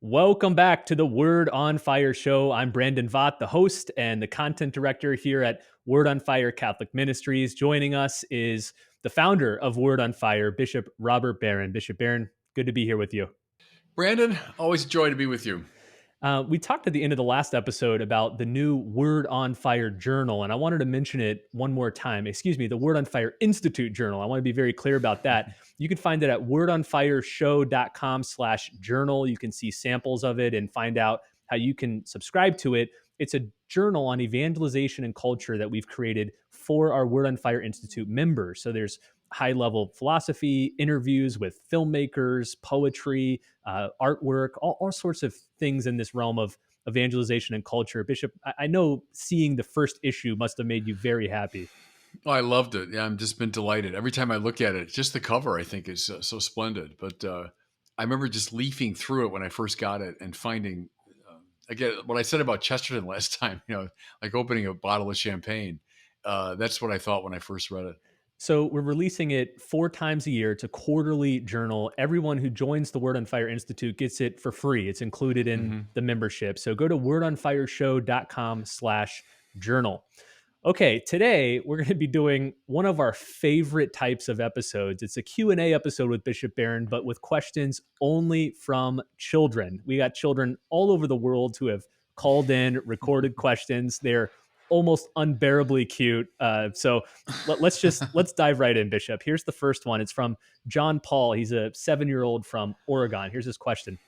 Welcome back to the Word on Fire show. I'm Brandon Vaught, the host and the content director here at Word on Fire Catholic Ministries. Joining us is the founder of Word on Fire, Bishop Robert Barron. Bishop Barron, good to be here with you. Brandon, always a joy to be with you. We talked at the end of the last episode about the new Word on Fire journal, and I wanted to mention it one more time. Excuse me, the Word on Fire Institute journal. I want to be very clear about that. You can find it at wordonfireshow.com/journal. You can see samples of it and find out how you can subscribe to it. It's a journal on evangelization and culture that we've created for our Word on Fire Institute members. So there's high level philosophy, interviews with filmmakers, poetry, artwork, all sorts of things in this realm of evangelization and culture. Bishop, I know seeing the first issue must have made you very happy. Oh, I loved it. Yeah, I've just been delighted. Every time I look at it, just the cover, I think, is so splendid. But I remember just leafing through it when I first got it and finding, again, what I said about Chesterton last time, like opening a bottle of champagne. That's what I thought when I first read it. So we're releasing it 4 times a year. It's a quarterly journal. Everyone who joins the Word on Fire Institute gets it for free. It's included in the membership. So go to wordonfireshow.com/journal. Okay, today we're going to be doing one of our favorite types of episodes. It's a Q&A episode with Bishop Barron, but with questions only from children. We got children all over the world who have called in, recorded questions. They're almost unbearably cute. So let's dive right in, Bishop. Here's the first one. It's from John Paul. He's a 7-year-old from Oregon. Here's his question.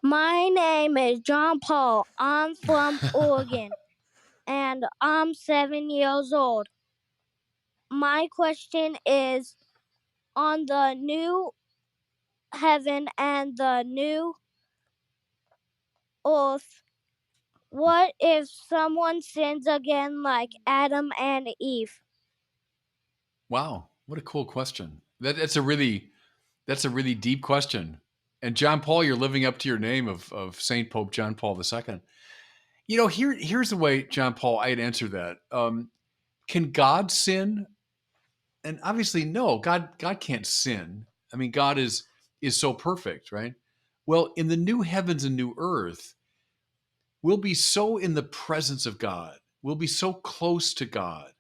My name is John Paul. I'm from Oregon, and I'm 7 years old. My question is, on the new heaven and the new earth, what if someone sins again like Adam and Eve? Wow, what a cool question. That's a really deep question. And John Paul, you're living up to your name of Saint Pope John Paul II. Here's the way, John Paul, I'd answer that. Can God sin? And obviously, no. God can't sin. I mean, God is so perfect, right? Well, in the new heavens and new earth, we'll be so in the presence of God. We'll be so close to God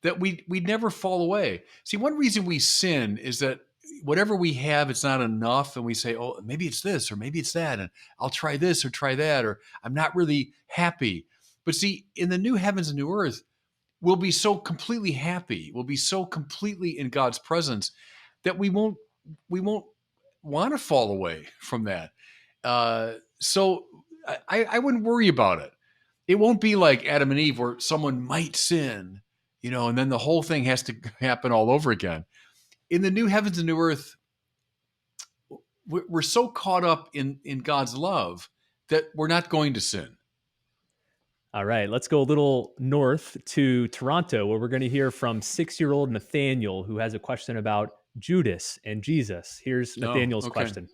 that we'd never fall away. See, one reason we sin is that whatever we have, it's not enough. And we say, oh, maybe it's this or maybe it's that. And I'll try this or try that, or I'm not really happy. But see, in the new heavens and new earth, we'll be so completely happy. We'll be so completely in God's presence that we won't want to fall away from that. So I wouldn't worry about it. It won't be like Adam and Eve where someone might sin, and then the whole thing has to happen all over again. In the new heavens and new earth, we're so caught up in God's love that we're not going to sin. All right, let's go a little north to Toronto, where we're going to hear from 6-year-old Nathaniel, who has a question about Judas and Jesus. Here's Nathaniel's question.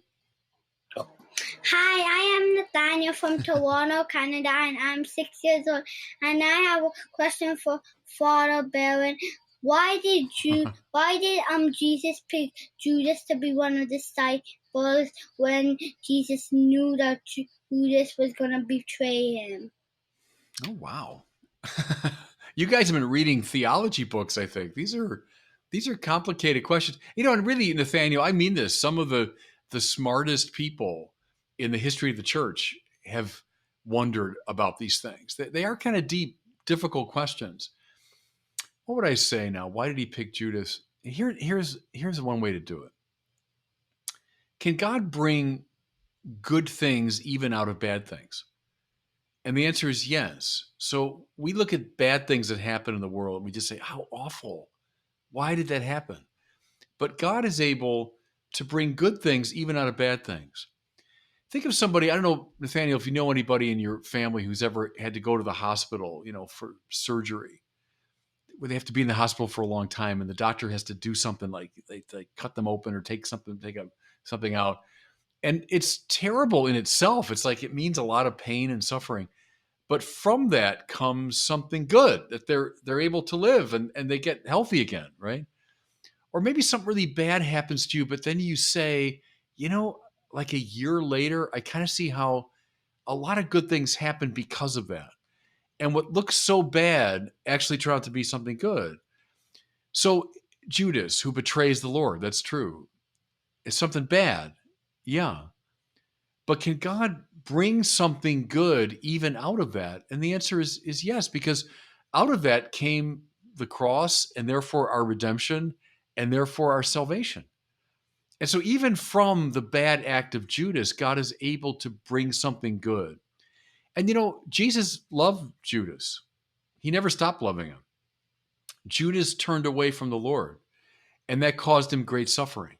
Hi, I am Nathaniel from Toronto, Canada, and I'm 6 years old. And I have a question for Father Barron. Why did Jesus pick Judas to be one of the disciples when Jesus knew that Judas was going to betray him? Oh, wow. You guys have been reading theology books, I think. These are complicated questions. And really, Nathaniel, I mean this. Some of the smartest people in the history of the church have wondered about these things. They are kind of deep, difficult questions. What would I say now? Why did he pick Judas? Here's one way to do it. Can God bring good things even out of bad things? And the answer is yes. So we look at bad things that happen in the world and we just say, how awful. Why did that happen? But God is able to bring good things even out of bad things. Think of somebody, I don't know, Nathaniel, if you know anybody in your family who's ever had to go to the hospital, for surgery, where they have to be in the hospital for a long time and the doctor has to do something like they cut them open or take something out. And it's terrible in itself. It's like it means a lot of pain and suffering. But from that comes something good, that they're able to live and they get healthy again, right? Or maybe something really bad happens to you, but then you say, like a year later, I kind of see how a lot of good things happen because of that. And what looks so bad actually turned out to be something good. So Judas, who betrays the Lord, that's true. Is something bad. Yeah. But can God bring something good even out of that? And the answer is yes, because out of that came the cross and therefore our redemption and therefore our salvation. And so even from the bad act of Judas, God is able to bring something good. And Jesus loved Judas. He never stopped loving him. Judas turned away from the Lord, and that caused him great suffering.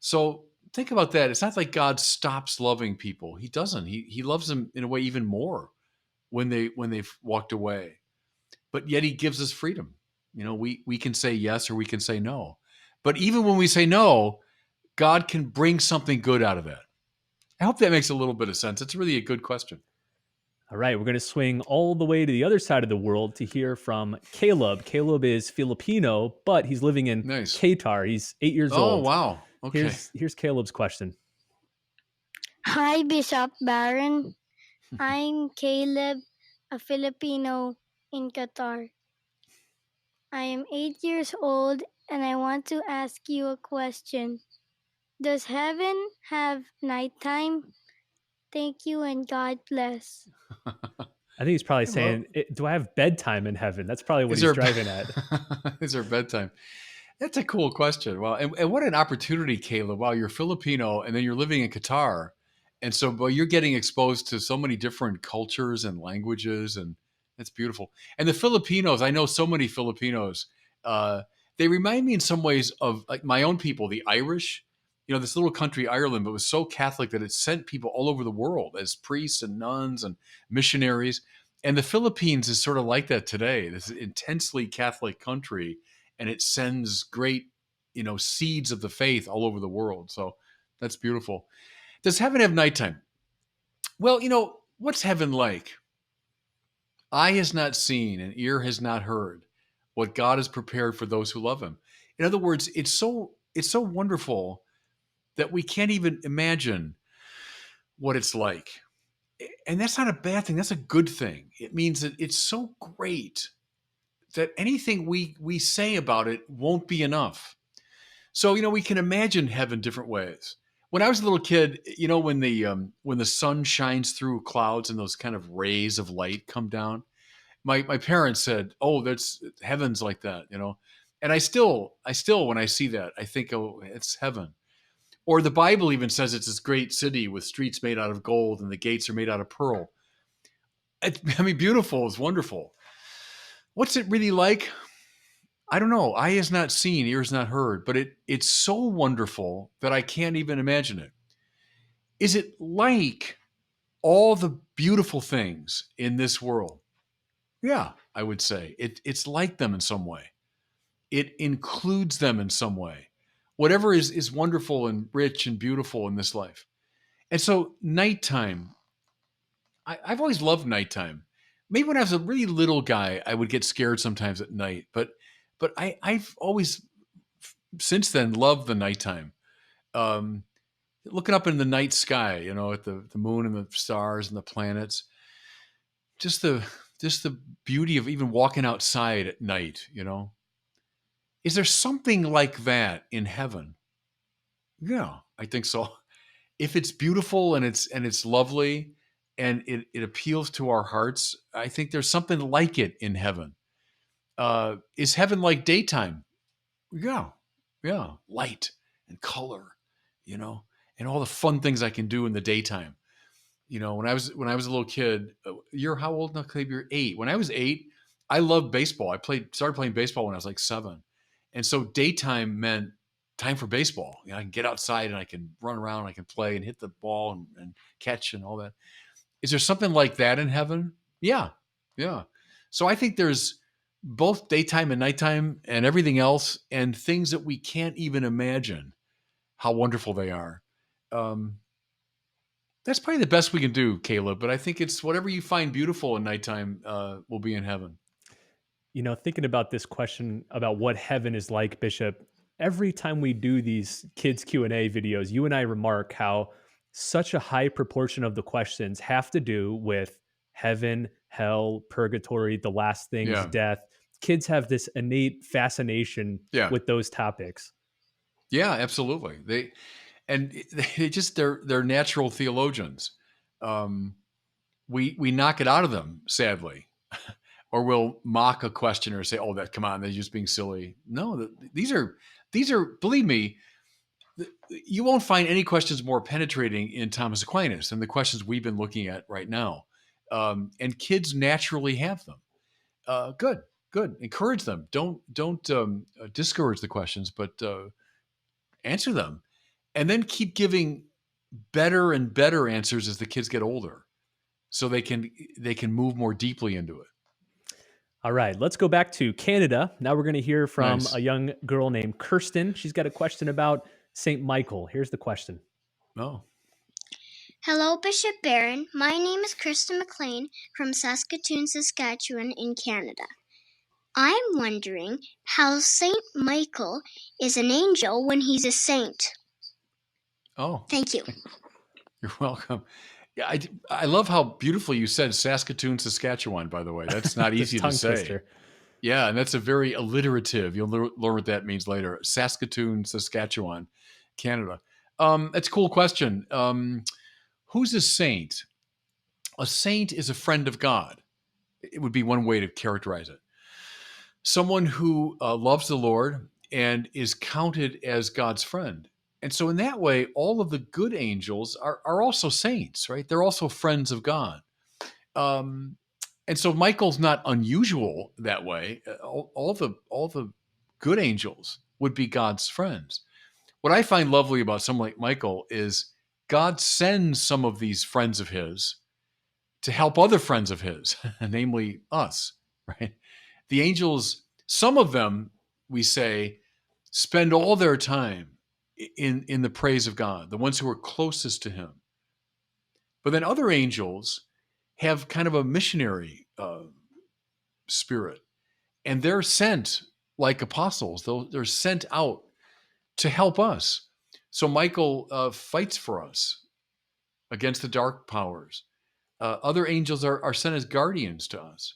So think about that. It's not like God stops loving people. He doesn't. He loves them in a way even more when they've walked away. But yet he gives us freedom. We can say yes or we can say no. But even when we say no, God can bring something good out of that. I hope that makes a little bit of sense. It's really a good question. All right, we're going to swing all the way to the other side of the world to hear from Caleb. Caleb is Filipino, but he's living in Nice. Qatar. He's 8 years Oh, old. wow. Okay. Here's Caleb's question. Hi, Bishop Barron. I'm Caleb, a Filipino in Qatar. I am 8 years old and I want to ask you a question. Does heaven have nighttime? Thank you and God bless. I think he's probably Well, saying, do I have bedtime in heaven? That's probably what is he's there driving at. is there bedtime? That's a cool question. Well, and what an opportunity, Caleb. Wow, you're Filipino and then you're living in Qatar. And so, well, you're getting exposed to so many different cultures and languages, and that's beautiful. And the Filipinos, I know so many Filipinos. Uh, they remind me in some ways of like my own people, the Irish. This little country, Ireland, but was so Catholic that it sent people all over the world as priests and nuns and missionaries. And the Philippines is sort of like that today. This intensely Catholic country, and it sends great, seeds of the faith all over the world. So that's beautiful. Does heaven have nighttime? Well, what's heaven like? Eye has not seen and ear has not heard what God has prepared for those who love him. In other words, it's so wonderful that we can't even imagine what it's like. And that's not a bad thing. That's a good thing. It means that it's so great that anything we say about it won't be enough. So we can imagine heaven different ways. When I was a little kid, when the sun shines through clouds and those kind of rays of light come down, my parents said, "Oh, that's heaven's like that." And I still when I see that, I think, "Oh, it's heaven." Or the Bible even says it's this great city with streets made out of gold and the gates are made out of pearl. Beautiful is wonderful. What's it really like? I don't know. Eye has not seen, ear has not heard, but it's so wonderful that I can't even imagine it. Is it like all the beautiful things in this world? Yeah, I would say it's like them in some way. It includes them in some way. Whatever is wonderful and rich and beautiful in this life. And so nighttime, I've always loved nighttime. Maybe when I was a really little guy, I would get scared sometimes at night, but I've always since then loved the nighttime. Um, Looking up in the night sky, at the moon and the stars and the planets, just the beauty of even walking outside at night. Is there something like that in heaven? Yeah, I think so. If it's beautiful and it's lovely and it appeals to our hearts, I think there's something like it in heaven. Is heaven like daytime? Yeah, yeah, light and color, you know, and all the fun things I can do in the daytime. When I was a little kid, you're how old now, Caleb? You're 8. When I was 8, I loved baseball. Started playing baseball when I was like 7, and so daytime meant time for baseball. I can get outside and I can run around, I can play and hit the ball and catch and all that. Is there something like that in heaven? Yeah, yeah. So I think there's both daytime and nighttime and everything else, and things that we can't even imagine how wonderful they are. Um, that's probably the best we can do, Caleb. But I think it's whatever you find beautiful in nighttime will be in heaven. Thinking about this question about what heaven is like, Bishop, every time we do these kids Q&A videos, you and I remark how such a high proportion of the questions have to do with heaven, hell, purgatory, the last things, Yeah. death. Kids have this innate fascination Yeah. with those topics. Yeah, absolutely. They're natural theologians. Um, we knock it out of them, sadly, or we'll mock a questioner and say, "Oh, that come on, they're just being silly." No, these are believe me, you won't find any questions more penetrating in Thomas Aquinas than the questions we've been looking at right now. And kids naturally have them. Good, good. Encourage them. Don't discourage the questions, but answer them, and then keep giving better and better answers as the kids get older, so they can move more deeply into it. All right, let's go back to Canada. Now we're going to hear from Nice. a young girl named Kirsten. She's got a question about St. Michael. Here's the question. Oh, Hello, Bishop Barron. My name is Kristen McLean from Saskatoon, Saskatchewan in Canada. I'm wondering how St. Michael is an angel when he's a saint. oh, Thank you. you're welcome. Yeah, I love how beautifully you said Saskatoon, Saskatchewan, by the way. That's not This easy to tongue say. twister. Yeah, and that's a very alliterative. You'll learn what that means later. Saskatoon, Saskatchewan, Canada. That's a cool question. Who's a saint? A saint is a friend of God. It would be one way to characterize it. Someone who loves the Lord and is counted as God's friend. And so, in that way, all of the good angels are also saints, right? They're also friends of God. And so, Michael's not unusual that way. All the good angels would be God's friends. What I find lovely about someone like Michael is God sends some of these friends of his to help other friends of his, namely us, right? The angels, some of them, we say, spend all their time in the praise of God, the ones who are closest to him. But then other angels have kind of a missionary spirit, and they're sent like apostles. They're sent out to help us. So Michael fights for us against the dark powers. Other angels are sent as guardians to us.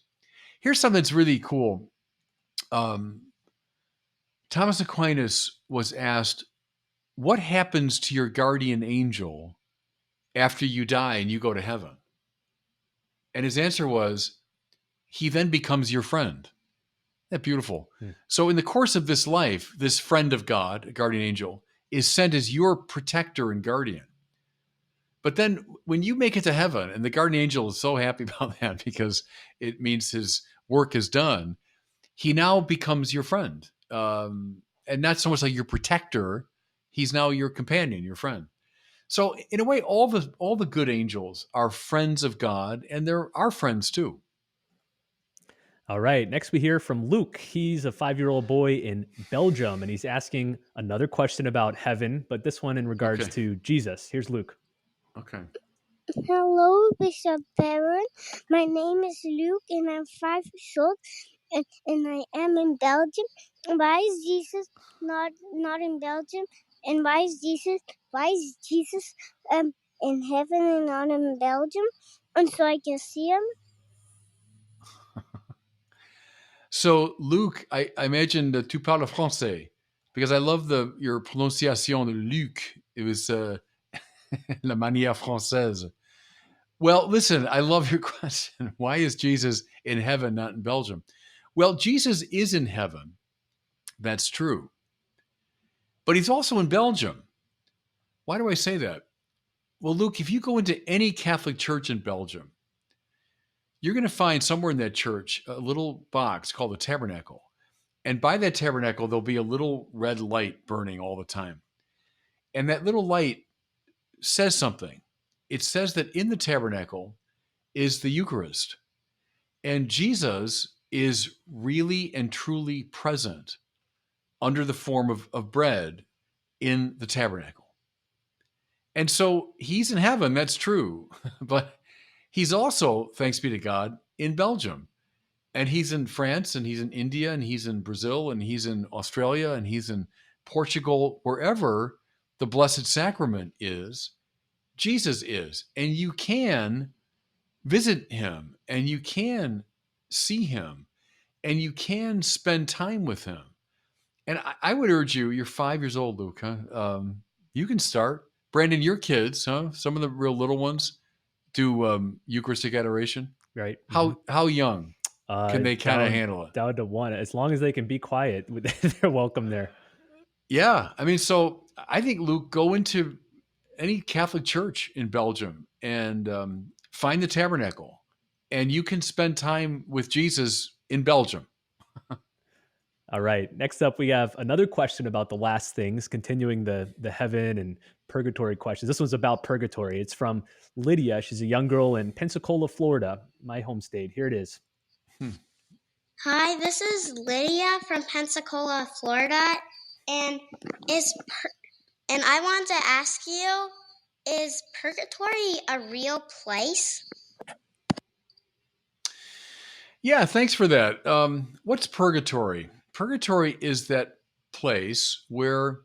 Here's something that's really cool. Thomas Aquinas was asked, "What happens to your guardian angel after you die and you go to heaven?" And his answer was, "He then becomes your friend." Isn't that beautiful? So in the course of this life, this friend of God, a guardian angel, is sent as your protector and guardian. But then when you make it to heaven, and the guardian angel is so happy about that because it means his work is done, he now becomes your friend. And not so much like your protector, he's now your companion, your friend. So in a way, all the good angels are friends of God, and they're our friends too. All right, next we hear from Luke. He's a 5-year-old boy in Belgium, and he's asking another question about heaven, but this one in regards Okay. to Jesus. Here's Luke. Okay. Hello, Bishop Barron. My name is Luke, and I'm 5 years old, and I am in Belgium. Why is Jesus not in Belgium? And why is Jesus in heaven and not in Belgium? And so I can see him. So Luke, I imagine that tu parles français because I love your prononciation de Luc. It was la manière française. Well, listen, I love your question. Why is Jesus in heaven, not in Belgium? Well, Jesus is in heaven. That's true. But he's also in Belgium. Why do I say that? Well, Luke, if you go into any Catholic church in Belgium, you're going to find somewhere in that church a little box called the tabernacle. And by that tabernacle, there'll be a little red light burning all the time. And that little light says something. It says that in the tabernacle is the Eucharist. And Jesus is really and truly present under the form of bread in the tabernacle. And so he's in heaven, that's true. But he's also, thanks be to God, in Belgium. And he's in France, and he's in India, and he's in Brazil, and he's in Australia, and he's in Portugal, wherever the Blessed Sacrament is, Jesus is. And you can visit him, and you can see him, and you can spend time with him. And I would urge you, you're 5 years old, Luke, huh? You can start. Brandon, your kids, huh? Some of the real little ones do Eucharistic adoration. Right. How young can they kind of handle it? Down to one. As long as they can be quiet, they're welcome there. Yeah. I mean, so I think, Luke, go into any Catholic church in Belgium and find the tabernacle, and you can spend time with Jesus in Belgium. All right. Next up, we have another question about the last things, continuing the heaven and purgatory questions. This one's about purgatory. It's from Lydia. She's a young girl in Pensacola, Florida, my home state. Here it is. Hi, this is Lydia from Pensacola, Florida, and and I want to ask you, is purgatory a real place? Yeah, thanks for that. What's purgatory? Purgatory is that place where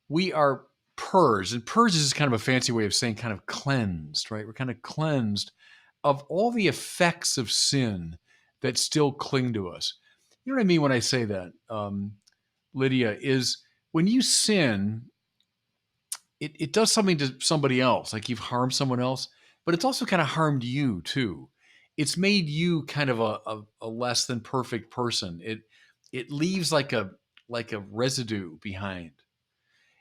we are purged, and purged is kind of a fancy way of saying kind of cleansed, right? We're kind of cleansed of all the effects of sin that still cling to us. You know what I mean when I say that, Lydia, is when you sin, it does something to somebody else, like you've harmed someone else, but it's also kind of harmed you too. It's made you kind of a less than perfect person. It leaves like a residue behind.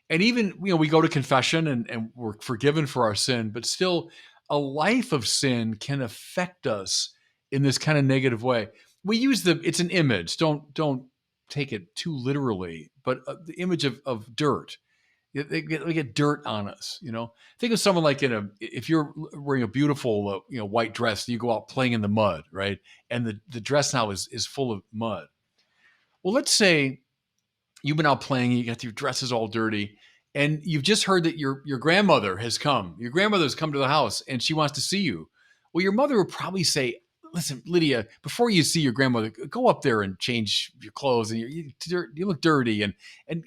And even, we go to confession and we're forgiven for our sin, but still a life of sin can affect us in this kind of negative way. We use it's an image. Don't take it too literally, but the image of dirt. They get dirt on us. Think of someone like if you're wearing a beautiful white dress, you go out playing in the mud, right? And the dress now is full of mud. Well, let's say you've been out playing, you got your dresses all dirty, and you've just heard that your grandmother has come. Your grandmother's come to the house and she wants to see you. Well, your mother would probably say, listen, Lydia, before you see your grandmother, go up there and change your clothes, and you look dirty, and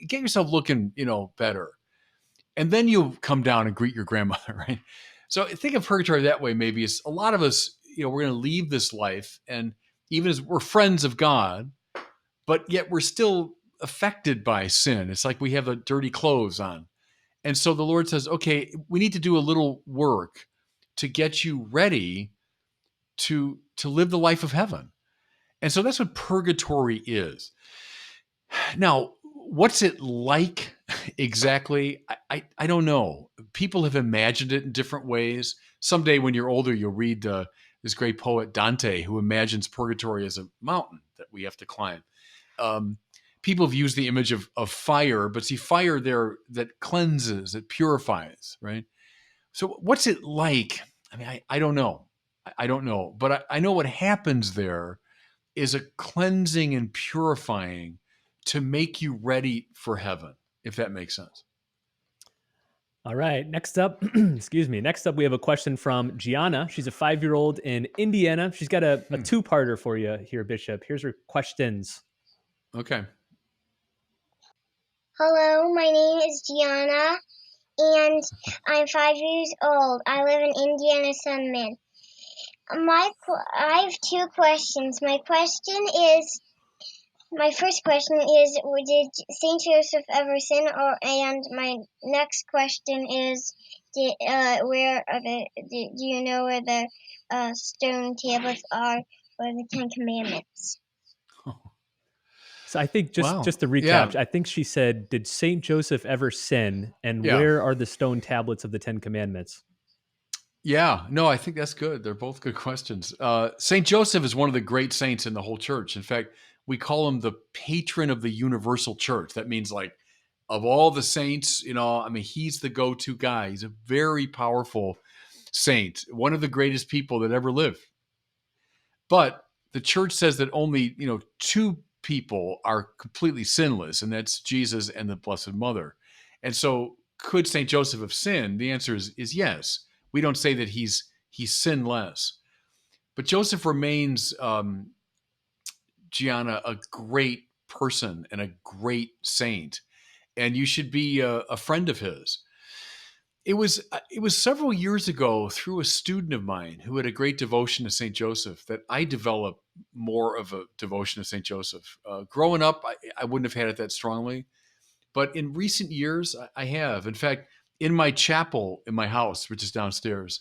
get yourself looking, better. And then you come down and greet your grandmother, right? So think of purgatory that way. Maybe it's a lot of us, we're going to leave this life, and even as we're friends of God, but yet we're still affected by sin. It's like we have the dirty clothes on. And so the Lord says, okay, we need to do a little work to get you ready to live the life of heaven. And so that's what purgatory is. Now, what's it like exactly? I don't know. People have imagined it in different ways. Someday when you're older, you'll read this great poet Dante, who imagines purgatory as a mountain that we have to climb. People have used the image of fire, but see, fire there that cleanses, that purifies, right? So what's it like? I mean, I don't know. I don't know. But I know what happens there is a cleansing and purifying to make you ready for heaven, if that makes sense. All right. Next up, excuse me. Next up, we have a question from Gianna. She's a 5-year-old in Indiana. She's got a two-parter for you here, Bishop. Here's her questions. Okay. Hello, my name is Gianna, and I'm 5 years old. I live in Indiana Sunman. I have two questions. My first question is, did Saint Joseph ever sin? And my next question is, do you know where the stone tablets are for the Ten Commandments? So I think just to recap, I think she said, did Saint Joseph ever sin? And where are the stone tablets of the 10 Commandments? Yeah, no, I think that's good. They're both good questions. Saint Joseph is one of the great saints in the whole church. In fact, we call him the patron of the universal church. That means, like, of all the saints, he's the go-to guy. He's a very powerful saint, one of the greatest people that ever lived. But the church says that only, two people are completely sinless, and that's Jesus and the Blessed Mother. And so could Saint Joseph have sinned? The answer is yes. We don't say that he's sinless. But Joseph remains, Gianna, a great person and a great saint. And you should be a friend of his. It was several years ago through a student of mine who had a great devotion to Saint Joseph that I developed more of a devotion to Saint Joseph. Growing up, I wouldn't have had it that strongly, but in recent years, I have. In fact, in my chapel in my house, which is downstairs,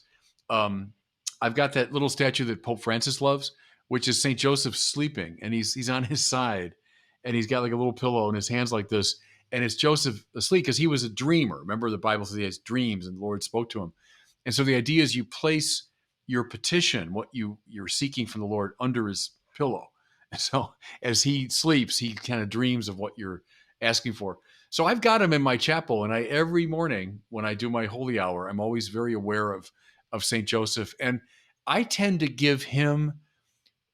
um, I've got that little statue that Pope Francis loves, which is Saint Joseph sleeping, and he's on his side, and he's got like a little pillow, and his hands like this, and it's Joseph asleep because he was a dreamer. Remember, the Bible says he has dreams, and the Lord spoke to him. And so the idea is you place your petition, what you're seeking from the Lord, under his pillow. And so as he sleeps, he kind of dreams of what you're asking for. So I've got him in my chapel, and every morning when I do my holy hour, I'm always very aware of Saint Joseph, and I tend to give him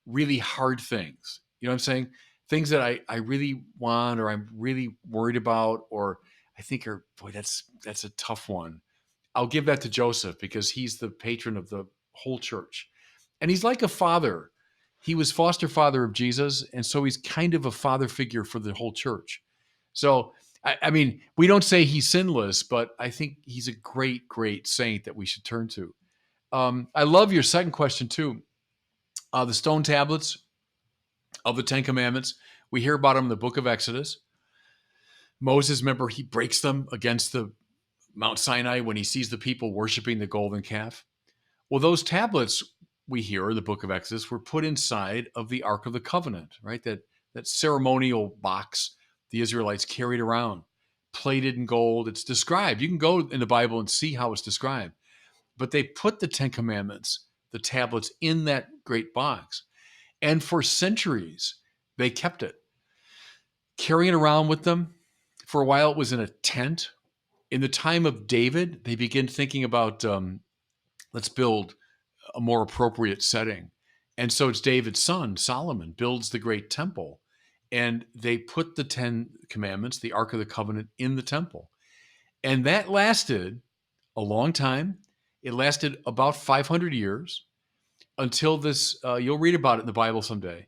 really hard things. You know what I'm saying? Things that I really want, or I'm really worried about, or I think are, boy, that's a tough one. I'll give that to Joseph because he's the patron of the whole church, and he's like a father. He was foster father of Jesus, and so he's kind of a father figure for the whole church. So I mean, we don't say he's sinless, but I think he's a great, great saint that we should turn to. I love your second question too. The stone tablets of the Ten Commandments. We hear about them in the book of Exodus. Moses, remember, he breaks them against the Mount Sinai when he sees the people worshiping the golden calf. Well, those tablets we hear in the book of Exodus were put inside of the Ark of the Covenant, right? That ceremonial box the Israelites carried around, plated in gold. It's described. You can go in the Bible and see how it's described. But they put the Ten Commandments, the tablets, in that great box. And for centuries, they kept it, carrying it around with them. For a while, it was in a tent. In the time of David, they begin thinking about let's build a more appropriate setting. And so it's David's son, Solomon, builds the great temple. And they put the Ten Commandments, the Ark of the Covenant, in the temple. And that lasted a long time. It lasted about 500 years until this, you'll read about it in the Bible someday.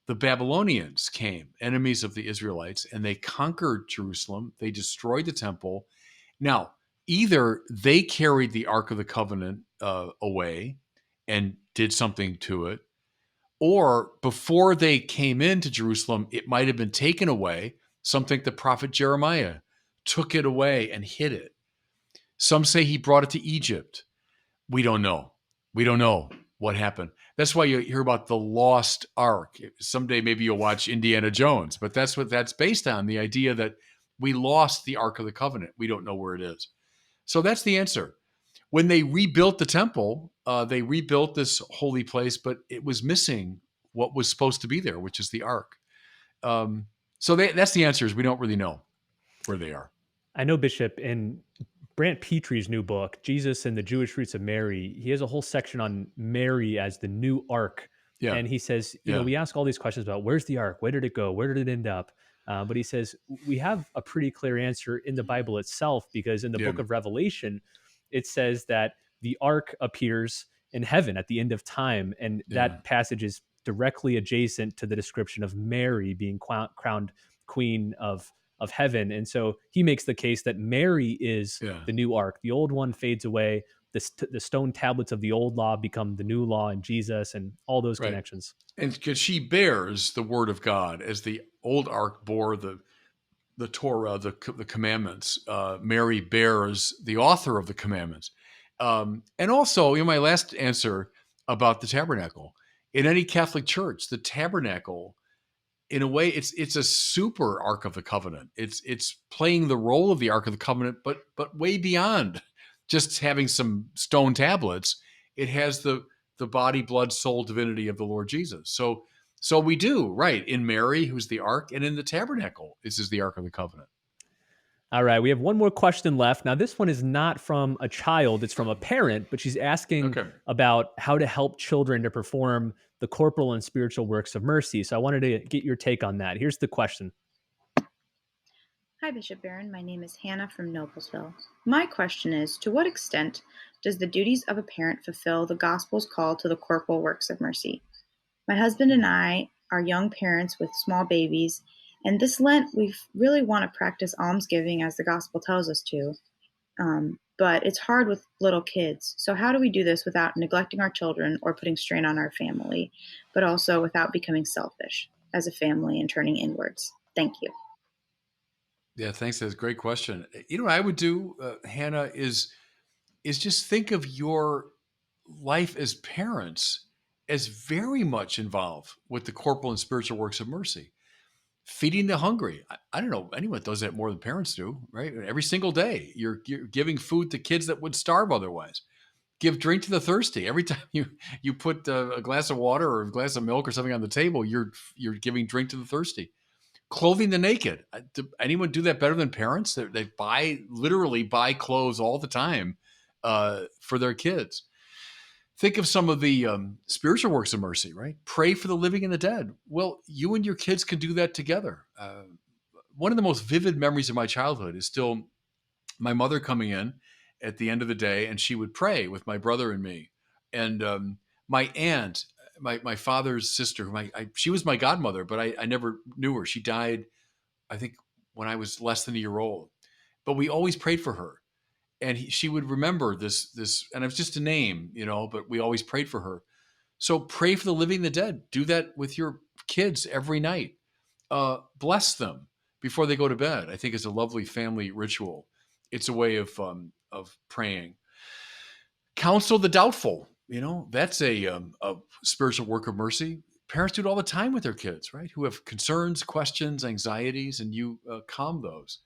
The Babylonians came, enemies of the Israelites, and they conquered Jerusalem. They destroyed the temple. Now, either they carried the Ark of the Covenant away and did something to it, or before they came into Jerusalem, it might have been taken away. Some think the prophet Jeremiah took it away and hid it. Some say he brought it to Egypt. We don't know. We don't know what happened. That's why you hear about the lost ark. Someday maybe you'll watch Indiana Jones, but that's what that's based on, the idea that we lost the Ark of the Covenant. We don't know where it is. So that's the answer. When they rebuilt the temple, they rebuilt this holy place, but it was missing what was supposed to be there, which is the ark. So that's the answer, is we don't really know where they are. I know, Bishop, in Brant Petre's new book, Jesus and the Jewish Roots of Mary, he has a whole section on Mary as the new ark. Yeah. And he says, Yeah. we ask all these questions about where's the ark? Where did it go? Where did it end up? But he says, we have a pretty clear answer in the Bible itself, because in the book of Revelation, it says that the ark appears in heaven at the end of time. And that passage is directly adjacent to the description of Mary being crowned queen of heaven. And so he makes the case that Mary is the new ark. The old one fades away. The stone tablets of the old law become the new law in Jesus, and all those connections. And because she bears the word of God, as the old ark bore the Torah, the commandments, Mary bears the author of the commandments. And also, my last answer about the tabernacle. In any Catholic church, the tabernacle, in a way, it's a super Ark of the Covenant. It's playing the role of the Ark of the Covenant, but way beyond just having some stone tablets. It has the body, blood, soul, divinity of the Lord Jesus. So we do, right, in Mary, who's the Ark, and in the tabernacle, this is the Ark of the Covenant. All right, we have one more question left. Now, this one is not from a child, it's from a parent, but she's asking about how to help children to perform the corporal and spiritual works of mercy. So I wanted to get your take on that. Here's the question. Hi, Bishop Barron. My name is Hannah from Noblesville. My question is, to what extent does the duties of a parent fulfill the gospel's call to the corporal works of mercy? My husband and I are young parents with small babies, and this Lent we really want to practice almsgiving as the gospel tells us to. but it's hard with little kids. So how do we do this without neglecting our children or putting strain on our family, but also without becoming selfish as a family and turning inwards? Thank you. Yeah, thanks. That's a great question. You know what I would do, Hannah, is just think of your life as parents as very much involved with the corporal and spiritual works of mercy. Feeding the hungry. I don't know anyone does that more than parents do, right? Every single day, you're giving food to kids that would starve otherwise. Give drink to the thirsty. Every time you put a glass of water or a glass of milk or something on the table, you're giving drink to the thirsty. Clothing the naked. Do anyone do that better than parents? They literally buy clothes all the time for their kids. Think of some of the spiritual works of mercy, right? Pray for the living and the dead. Well, you and your kids can do that together. One of the most vivid memories of my childhood is still my mother coming in at the end of the day, and she would pray with my brother and me. And my aunt, my father's sister, she was my godmother, but I never knew her. She died, I think, when I was less than a year old. But we always prayed for her. And she would remember this, and it was just a name, but we always prayed for her. So pray for the living and the dead. Do that with your kids every night. Bless them before they go to bed. I think it's a lovely family ritual. It's a way of praying. Counsel the doubtful. That's a spiritual work of mercy. Parents do it all the time with their kids, right? Who have concerns, questions, anxieties, and you calm those.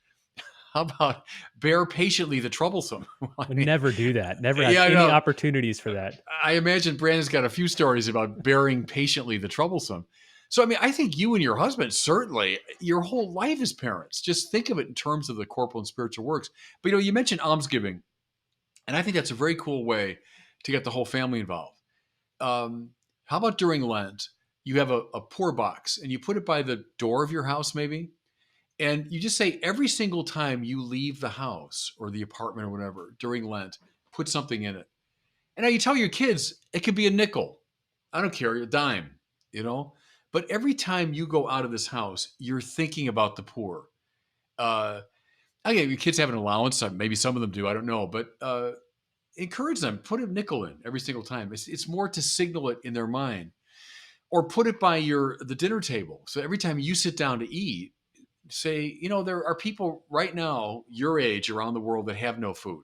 How about bear patiently the troublesome? Would never do that. Never have any opportunities for that. I imagine Brandon's got a few stories about bearing patiently the troublesome. So, I think you and your husband, certainly your whole life as parents, just think of it in terms of the corporal and spiritual works. But, you mentioned almsgiving, and I think that's a very cool way to get the whole family involved. How about during Lent, you have a poor box and you put it by the door of your house maybe, and you just say every single time you leave the house or the apartment or whatever during Lent, put something in it. And now you tell your kids, it could be a nickel. I don't care, a dime, But every time you go out of this house, you're thinking about the poor. Again, your kids have an allowance. Maybe some of them do. I don't know. But encourage them. Put a nickel in every single time. It's more to signal it in their mind. Or put it by the dinner table. So every time you sit down to eat, say, there are people right now your age around the world that have no food.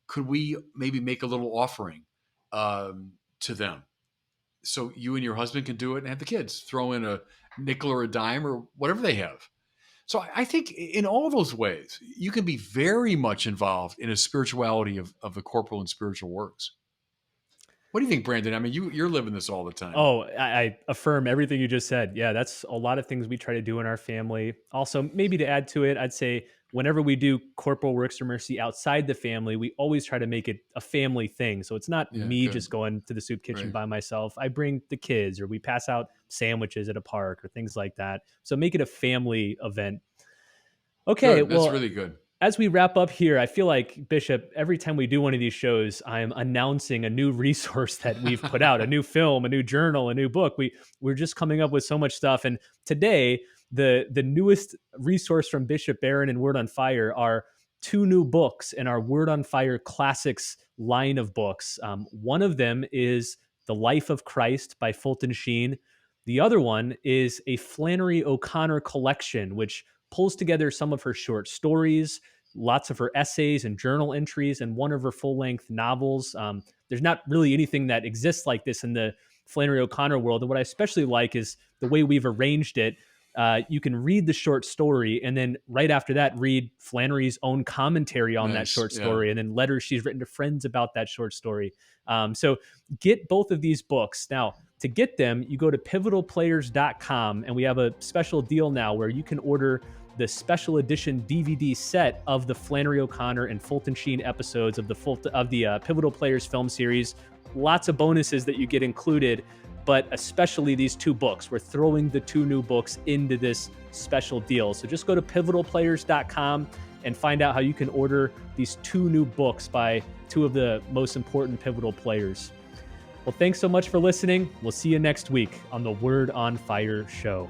Could we maybe make a little offering to them? So you and your husband can do it and have the kids throw in a nickel or a dime or whatever they have. So I think in all those ways, you can be very much involved in a spirituality of the corporal and spiritual works. What do you think, Brandon? You're living this all the time. Oh, I affirm everything you just said. Yeah, that's a lot of things we try to do in our family. Also, maybe to add to it, I'd say whenever we do corporal works of mercy outside the family, we always try to make it a family thing. So it's not me just going to the soup kitchen by myself. I bring the kids, or we pass out sandwiches at a park or things like that. So make it a family event. Okay, good. That's really good. As we wrap up here, I feel like, Bishop, every time we do one of these shows, I'm announcing a new resource that we've put out, a new film, a new journal, a new book. We're just coming up with so much stuff. And today, the newest resource from Bishop Barron and Word on Fire are 2 new books in our Word on Fire Classics line of books. One of them is The Life of Christ by Fulton Sheen. The other one is a Flannery O'Connor collection, which pulls together some of her short stories, lots of her essays and journal entries, and one of her full-length novels. There's not really anything that exists like this in the Flannery O'Connor world. And what I especially like is the way we've arranged it. You can read the short story, and then right after that, read Flannery's own commentary on that short story, and then letters she's written to friends about that short story. So get both of these books. Now, to get them, you go to pivotalplayers.com, and we have a special deal now where you can order the special edition DVD set of the Flannery O'Connor and Fulton Sheen episodes of the Pivotal Players film series. Lots of bonuses that you get included, but especially these 2 books. We're throwing the 2 new books into this special deal. So just go to pivotalplayers.com and find out how you can order these 2 new books by 2 of the most important pivotal players. Well, thanks so much for listening. We'll see you next week on the Word on Fire show.